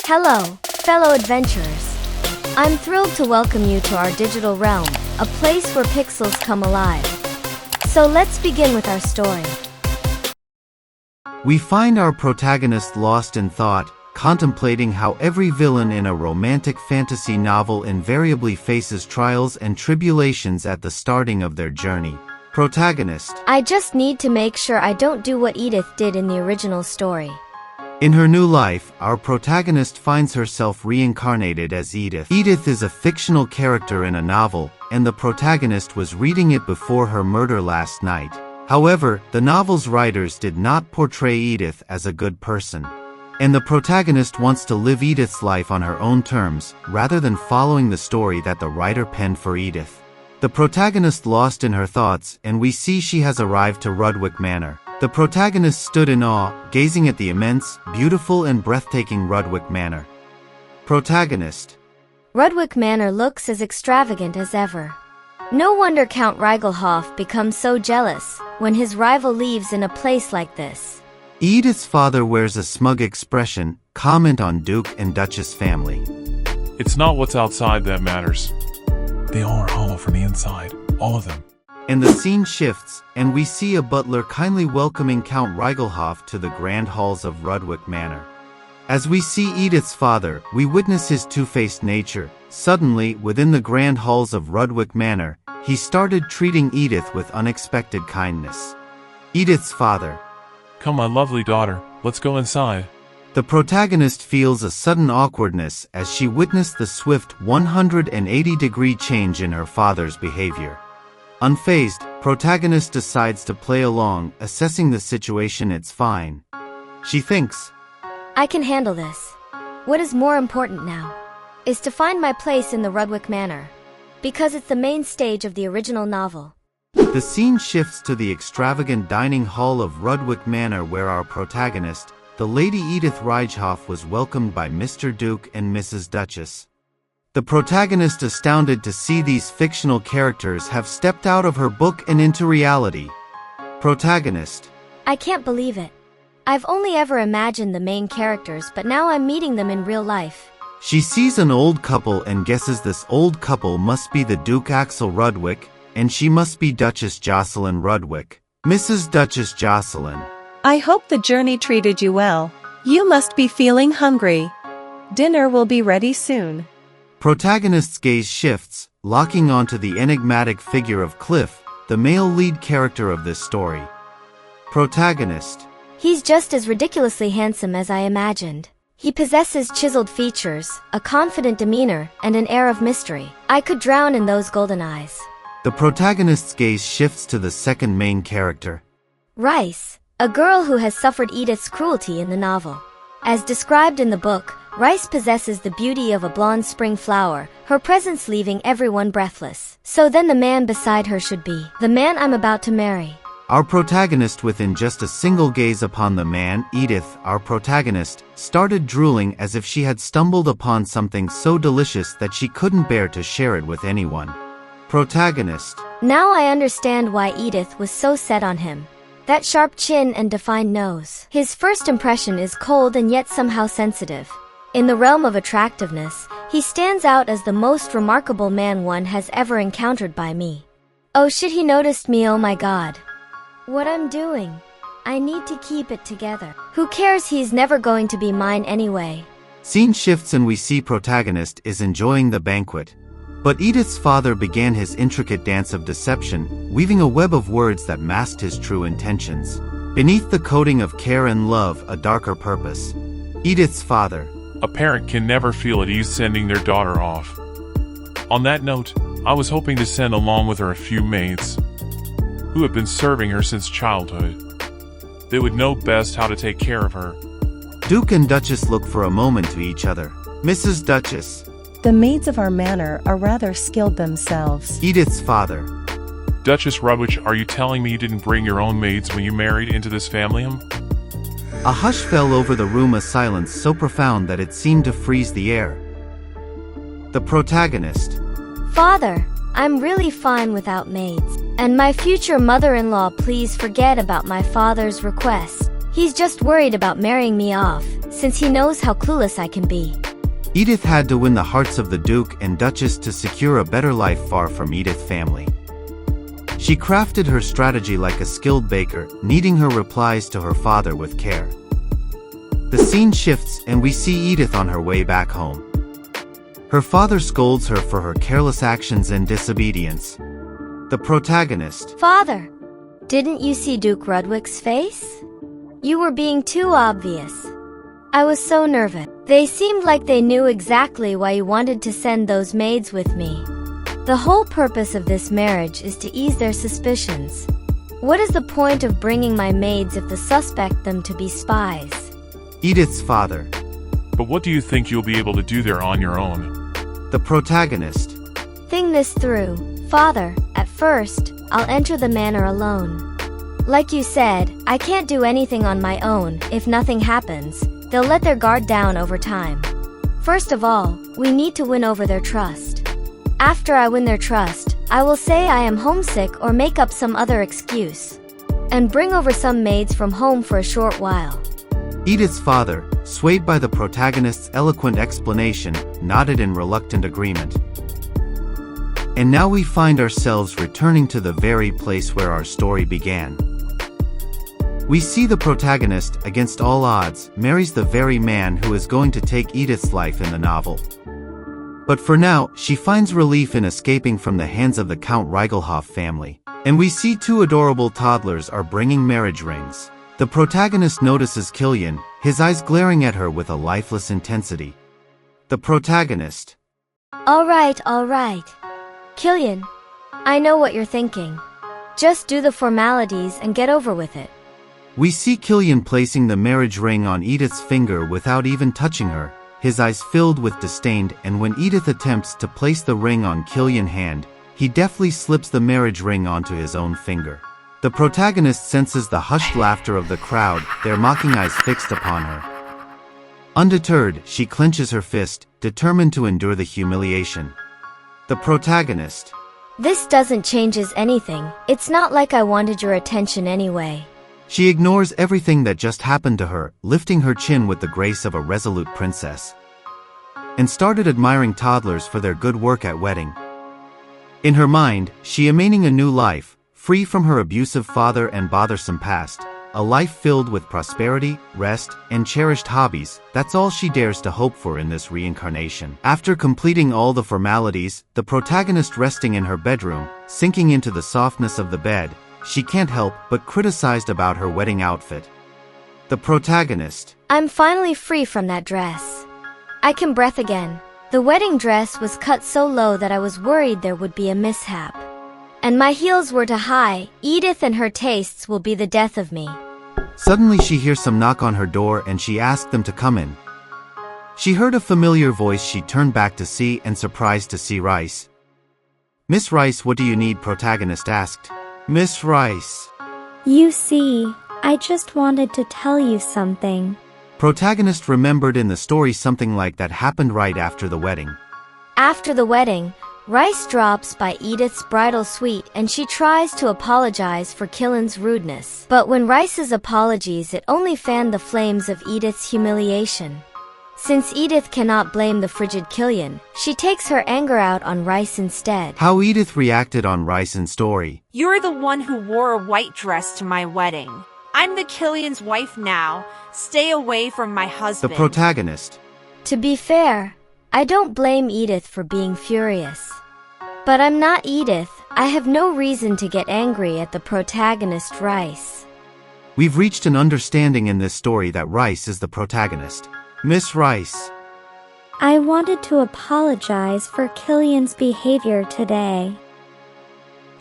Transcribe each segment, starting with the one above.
Hello, fellow adventurers. I'm thrilled to welcome you to our digital realm, a place where pixels come alive. So let's begin with our story. We find our protagonist lost in thought, contemplating how every villain in a romantic fantasy novel invariably faces trials and tribulations at the starting of their journey. Protagonist. I just need to make sure I don't do what Edith did in the original story. In her new life, our protagonist finds herself reincarnated as Edith. Edith is a fictional character in a novel, and the protagonist was reading it before her murder last night. However, the novel's writers did not portray Edith as a good person. And the protagonist wants to live Edith's life on her own terms, rather than following the story that the writer penned for Edith. The protagonist lost in her thoughts, and we see she has arrived to Rudwick Manor. The protagonist stood in awe, gazing at the immense, beautiful and breathtaking Rudwick Manor. Protagonist. Rudwick Manor looks as extravagant as ever. No wonder Count Reigelhoff becomes so jealous when his rival leaves in a place like this. Edith's father wears a smug expression, comment on Duke and Duchess family. It's not what's outside that matters. They all are hollow from the inside, all of them. And the scene shifts, and we see a butler kindly welcoming Count Reigelhoff to the grand halls of Rudwick Manor. As we see Edith's father, we witness his two-faced nature. Suddenly, within the grand halls of Rudwick Manor, he started treating Edith with unexpected kindness. Edith's father. Come, my lovely daughter, let's go inside. The protagonist feels a sudden awkwardness as she witnessed the swift 180-degree change in her father's behavior. Unfazed, protagonist decides to play along, assessing the situation. It's fine. She thinks, I can handle this. What is more important now is to find my place in the Rudwick Manor, because it's the main stage of the original novel. The scene shifts to the extravagant dining hall of Rudwick Manor, where our protagonist, the Lady Edith Reigelhoff, was welcomed by Mr. Duke and Mrs. Duchess. The protagonist, astounded to see these fictional characters have stepped out of her book and into reality. Protagonist. I can't believe it. I've only ever imagined the main characters, but now I'm meeting them in real life. She sees an old couple and guesses this old couple must be the Duke Axel Rudwick, and she must be Duchess Jocelyn Rudwick. Mrs. Duchess Jocelyn. I hope the journey treated you well. You must be feeling hungry. Dinner will be ready soon. Protagonist's gaze shifts, locking onto the enigmatic figure of Cliff, the male lead character of this story. Protagonist. He's just as ridiculously handsome as I imagined. He possesses chiseled features, a confident demeanor, and an air of mystery. I could drown in those golden eyes. The protagonist's gaze shifts to the second main character. Rice, a girl who has suffered Edith's cruelty in the novel. As described in the book, Rice possesses the beauty of a blonde spring flower, her presence leaving everyone breathless. So then the man beside her should be the man I'm about to marry. Our protagonist, within just a single gaze upon the man, Edith, our protagonist, started drooling as if she had stumbled upon something so delicious that she couldn't bear to share it with anyone. Protagonist. Now I understand why Edith was so set on him. That sharp chin and defined nose. His first impression is cold and yet somehow sensitive. In the realm of attractiveness, he stands out as the most remarkable man one has ever encountered by me. Oh shit, he noticed me, oh my god. What I'm doing? I need to keep it together. Who cares, he's never going to be mine anyway. Scene shifts and we see protagonist is enjoying the banquet. But Edith's father began his intricate dance of deception, weaving a web of words that masked his true intentions. Beneath the coating of care and love, a darker purpose. Edith's father. A parent can never feel at ease sending their daughter off. On that note, I was hoping to send along with her a few maids who have been serving her since childhood. They would know best how to take care of her. Duke and Duchess look for a moment to each other. Mrs. Duchess. The maids of our manor are rather skilled themselves. Edith's father. Duchess Rudwick, are you telling me you didn't bring your own maids when you married into this family? A hush fell over the room, a silence so profound that it seemed to freeze the air. The protagonist. Father, I'm really fine without maids. And my future mother-in-law, please forget about my father's request. He's just worried about marrying me off, since he knows how clueless I can be. Edith had to win the hearts of the Duke and Duchess to secure a better life far from Edith family. She crafted her strategy like a skilled baker, kneading her replies to her father with care. The scene shifts and we see Edith on her way back home. Her father scolds her for her careless actions and disobedience. The protagonist. Father, didn't you see Duke Rudwick's face? You were being too obvious. I was so nervous. They seemed like they knew exactly why you wanted to send those maids with me. The whole purpose of this marriage is to ease their suspicions. What is the point of bringing my maids if the suspect them to be spies? Edith's father. But what do you think you'll be able to do there on your own? The protagonist. Think this through, Father. At first, I'll enter the manor alone. Like you said, I can't do anything on my own. If nothing happens, they'll let their guard down over time. First of all, we need to win over their trust. After I win their trust, I will say I am homesick or make up some other excuse. And bring over some maids from home for a short while. Edith's father, swayed by the protagonist's eloquent explanation, nodded in reluctant agreement. And now we find ourselves returning to the very place where our story began. We see the protagonist, against all odds, marries the very man who is going to take Edith's life in the novel. But for now, she finds relief in escaping from the hands of the Count Reigelhoff family. And we see two adorable toddlers are bringing marriage rings. The protagonist notices Killian, his eyes glaring at her with a lifeless intensity. The protagonist. All right. Killian, I know what you're thinking. Just do the formalities and get over with it. We see Killian placing the marriage ring on Edith's finger without even touching her, his eyes filled with disdain, and when Edith attempts to place the ring on Killian's hand, he deftly slips the marriage ring onto his own finger. The protagonist senses the hushed laughter of the crowd, their mocking eyes fixed upon her. Undeterred, she clenches her fist, determined to endure the humiliation. The protagonist. This doesn't changes anything. It's not like I wanted your attention anyway. She ignores everything that just happened to her, lifting her chin with the grace of a resolute princess. And started admiring toddlers for their good work at wedding. In her mind, she imagining a new life, free from her abusive father and bothersome past, a life filled with prosperity, rest, and cherished hobbies. That's all she dares to hope for in this reincarnation. After completing all the formalities, the protagonist resting in her bedroom, sinking into the softness of the bed, she can't help but criticized about her wedding outfit. The protagonist. I'm finally free from that dress. I can breathe again. The wedding dress was cut so low that I was worried there would be a mishap. And my heels were too high. Edith and her tastes will be the death of me. Suddenly she hears some knock on her door and she asked them to come in. She heard a familiar voice. She turned back to see and surprised to see Rice. Miss Rice, what do you need? Protagonist asked. Miss Rice. You see, I just wanted to tell you something. Protagonist remembered in the story something like that happened right after the wedding. After the wedding, Rice drops by Edith's bridal suite and she tries to apologize for Killian's rudeness. But when Rice's apologies, it only fanned the flames of Edith's humiliation. Since Edith cannot blame the frigid Killian, she takes her anger out on Rice instead. How Edith reacted on Rice in story. You're the one who wore a white dress to my wedding. I'm the Killian's wife now. Stay away from my husband. The protagonist. To be fair, I don't blame Edith for being furious. But I'm not Edith. I have no reason to get angry at the protagonist Rice. We've reached an understanding in this story that Rice is the protagonist. Miss Rice. I wanted to apologize for Killian's behavior today.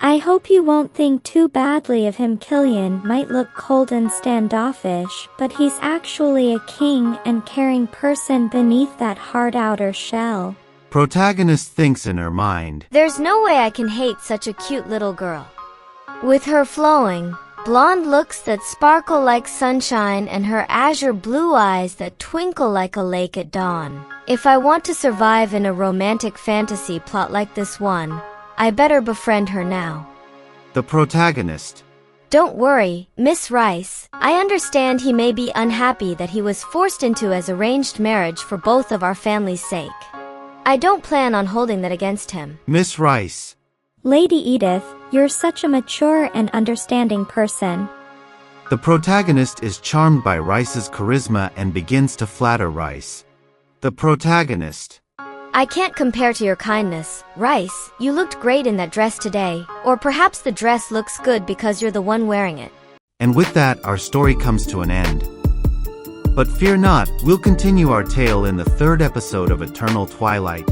I hope you won't think too badly of him. Killian might look cold and standoffish, but he's actually a king and caring person beneath that hard outer shell. Protagonist thinks in her mind. There's no way I can hate such a cute little girl. With her flowing, blonde looks that sparkle like sunshine and her azure blue eyes that twinkle like a lake at dawn. If I want to survive in a romantic fantasy plot like this one, I better befriend her now. The protagonist. Don't worry, Miss Rice. I understand he may be unhappy that he was forced into an arranged marriage for both of our family's sake. I don't plan on holding that against him. Miss Rice. Lady Edith, you're such a mature and understanding person. The protagonist is charmed by Rice's charisma and begins to flatter Rice. The protagonist. I can't compare to your kindness, Rice. You looked great in that dress today, or perhaps the dress looks good because you're the one wearing it. And with that, our story comes to an end. But fear not, we'll continue our tale in the third episode of Eternal Twilight.